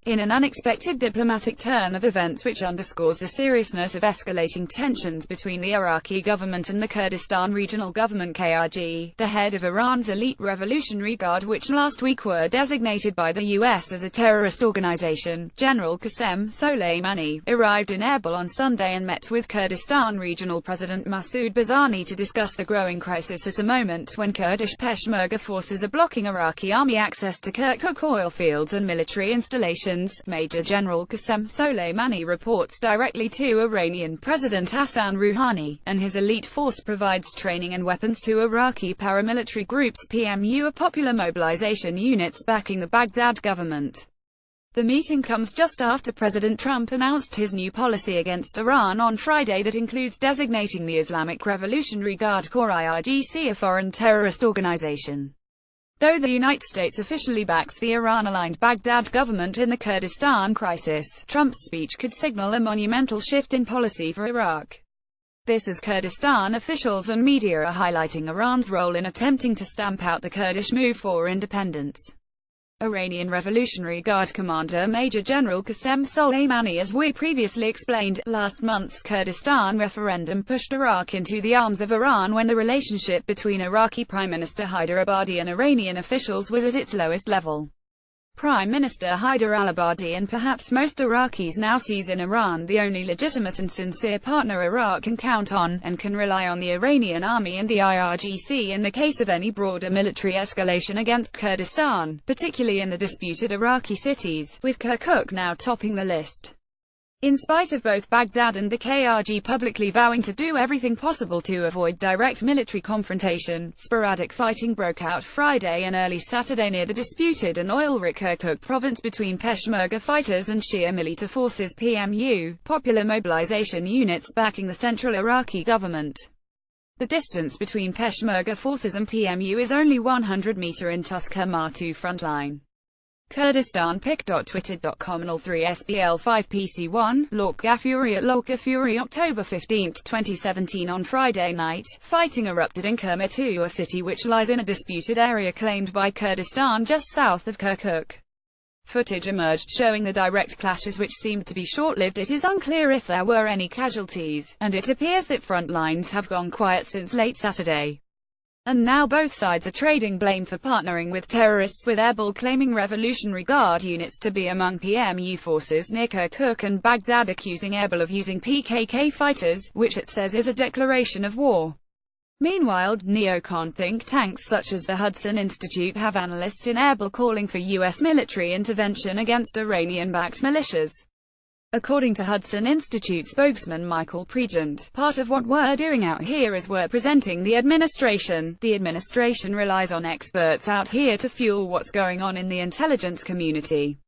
in an unexpected diplomatic turn of events which underscores the seriousness of escalating tensions between the Iraqi government and the Kurdistan Regional Government (KRG), the head of Iran's elite Revolutionary Guard, which last week were designated by the US as a terrorist organization, General Qasem Soleimani, arrived in Erbil on Sunday and met with Kurdistan Regional President Masoud Barzani to discuss the growing crisis at a moment when Kurdish Peshmerga forces are blocking Iraqi army access to Kirkuk oil fields and military installations. Major General Qasem Soleimani reports directly to Iranian President Hassan Rouhani, and his elite force provides training and weapons to Iraqi paramilitary groups PMU, are popular mobilization units backing the Baghdad government. The meeting comes just after President Trump announced his new policy against Iran on Friday that includes designating the Islamic Revolutionary Guard Corps (IRGC) a foreign terrorist organization. Though the United States officially backs the Iran-aligned Baghdad government in the Kurdistan crisis, Trump's speech could signal a monumental shift in policy for Iraq. This as Kurdistan officials and media are highlighting Iran's role in attempting to stamp out the Kurdish move for independence. Iranian Revolutionary Guard Commander Major General Qasem Soleimani: as we previously explained, last month's Kurdistan referendum pushed Iraq into the arms of Iran when the relationship between Iraqi Prime Minister Haider Abadi and Iranian officials was at its lowest level. Prime Minister Haider al-Abadi and perhaps most Iraqis now sees in Iran the only legitimate and sincere partner Iraq can count on, and can rely on the Iranian army and the IRGC in the case of any broader military escalation against Kurdistan, particularly in the disputed Iraqi cities, with Kirkuk now topping the list. In spite of both Baghdad and the KRG publicly vowing to do everything possible to avoid direct military confrontation, sporadic fighting broke out Friday and early Saturday near the disputed and oil-rich Kirkuk province between Peshmerga fighters and Shia militia forces PMU, popular mobilization units backing the central Iraqi government. The distance between Peshmerga forces and PMU is only 100 meters in Tuskar-Matu frontline. Kurdistan pic.twitter.com and all 3 SBL5 PC1, Lok Ghaffuri at Lok Ghaffuri October 15, 2017. On Friday night, fighting erupted in Kurmatu, a city which lies in a disputed area claimed by Kurdistan just south of Kirkuk. Footage emerged showing the direct clashes, which seemed to be short-lived. It is unclear if there were any casualties, and it appears that front lines have gone quiet since late Saturday. And now both sides are trading blame for partnering with terrorists, with Erbil claiming Revolutionary Guard units to be among PMU forces near Kirkuk and Baghdad accusing Erbil of using PKK fighters, which it says is a declaration of war. Meanwhile, neocon think tanks such as the Hudson Institute have analysts in Erbil calling for U.S. military intervention against Iranian-backed militias. According to Hudson Institute spokesman Michael Pregent, part of what we're doing out here is we're presenting the administration. The administration relies on experts out here to fuel what's going on in the intelligence community.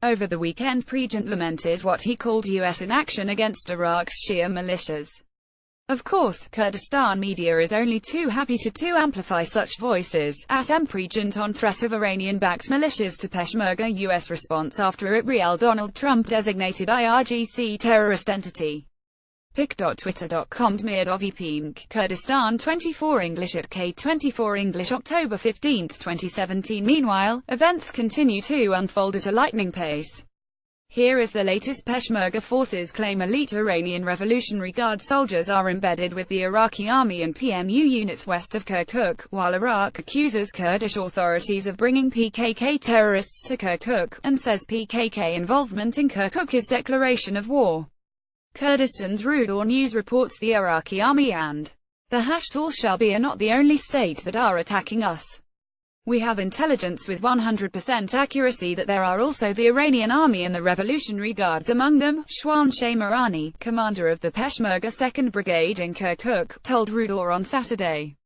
Over the weekend, Pregent lamented what he called U.S. inaction against Iraq's Shia militias. Of course, Kurdistan media is only too happy to amplify such voices. At Pregent on threat of Iranian-backed militias to Peshmerga, U.S. response after it real Donald Trump designated IRGC terrorist entity. pic.twitter.com Dmirdovipink, Kurdistan 24 English at K24 English October 15, 2017. Meanwhile, events continue to unfold at a lightning pace. Here is the latest. Peshmerga forces claim elite Iranian Revolutionary Guard soldiers are embedded with the Iraqi army and PMU units west of Kirkuk, while Iraq accuses Kurdish authorities of bringing PKK terrorists to Kirkuk, and says PKK involvement in Kirkuk is declaration of war. Kurdistan's Rudor News reports the Iraqi army and the #Al-Shabaab are not the only state that are attacking us. We have intelligence with 100% accuracy that there are also the Iranian army and the Revolutionary Guards among them. Shwan Shaymarani, commander of the Peshmerga 2nd Brigade in Kirkuk, told Rudor on Saturday.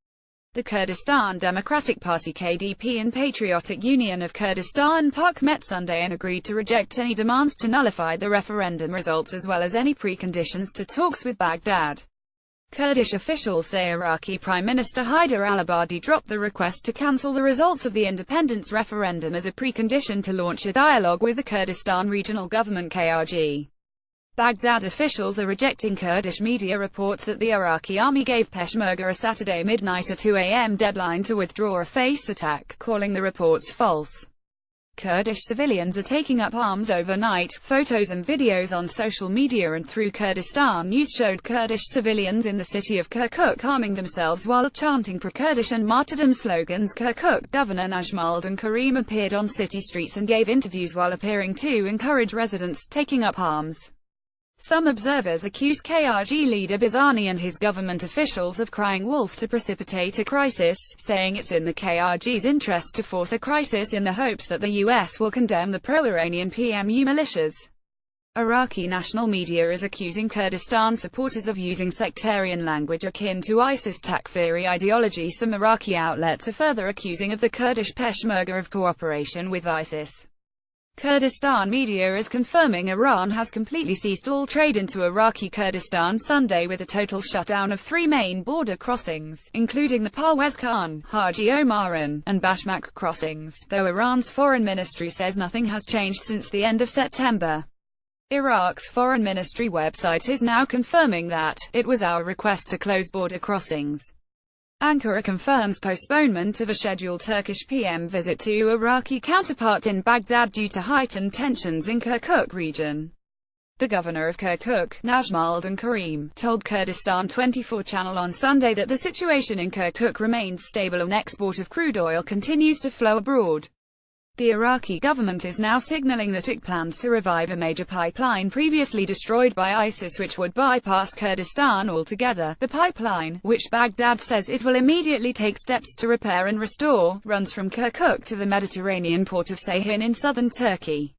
The Kurdistan Democratic Party (KDP) and Patriotic Union of Kurdistan (PUK) met Sunday and agreed to reject any demands to nullify the referendum results as well as any preconditions to talks with Baghdad. Kurdish officials say Iraqi Prime Minister Haider al-Abadi dropped the request to cancel the results of the independence referendum as a precondition to launch a dialogue with the Kurdistan Regional Government (KRG). Baghdad officials are rejecting Kurdish media reports that the Iraqi army gave Peshmerga a Saturday midnight or 2 a.m. deadline to withdraw a face attack, calling the reports false. Kurdish civilians are taking up arms overnight. Photos and videos on social media and through Kurdistan News showed Kurdish civilians in the city of Kirkuk arming themselves while chanting pro-Kurdish and martyrdom slogans. Kirkuk Governor Najmaldin Karim appeared on city streets and gave interviews while appearing to encourage residents taking up arms. Some observers accuse KRG leader Barzani and his government officials of crying wolf to precipitate a crisis, saying it's in the KRG's interest to force a crisis in the hopes that the US will condemn the pro-Iranian PMU militias. Iraqi national media is accusing Kurdistan supporters of using sectarian language akin to ISIS Takfiri ideology. Some Iraqi outlets are further accusing of the Kurdish Peshmerga of cooperation with ISIS. Kurdistan media is confirming Iran has completely ceased all trade into Iraqi Kurdistan Sunday with a total shutdown of 3 main border crossings, including the Parwez Khan, Haji Omaran, and Bashmak crossings, though Iran's foreign ministry says nothing has changed since the end of September. Iraq's foreign ministry website is now confirming that it was our request to close border crossings. Ankara confirms postponement of a scheduled Turkish PM visit to Iraqi counterpart in Baghdad due to heightened tensions in Kirkuk region. The governor of Kirkuk, Najmaldin Karim, told Kurdistan 24 channel on Sunday that the situation in Kirkuk remains stable and export of crude oil continues to flow abroad. The Iraqi government is now signaling that it plans to revive a major pipeline previously destroyed by ISIS which would bypass Kurdistan altogether. The pipeline, which Baghdad says it will immediately take steps to repair and restore, runs from Kirkuk to the Mediterranean port of Ceyhan in southern Turkey.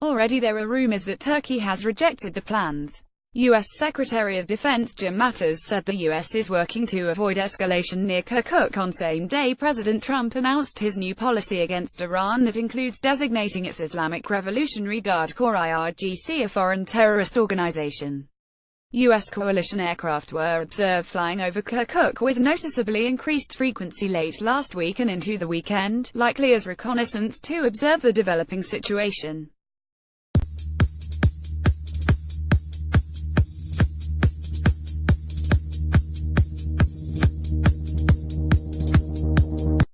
Already there are rumors that Turkey has rejected the plans. U.S. Secretary of Defense Jim Mattis said the U.S. is working to avoid escalation near Kirkuk. On same day President Trump announced his new policy against Iran that includes designating its Islamic Revolutionary Guard Corps IRGC a foreign terrorist organization. U.S. coalition aircraft were observed flying over Kirkuk with noticeably increased frequency late last week and into the weekend, likely as reconnaissance to observe the developing situation.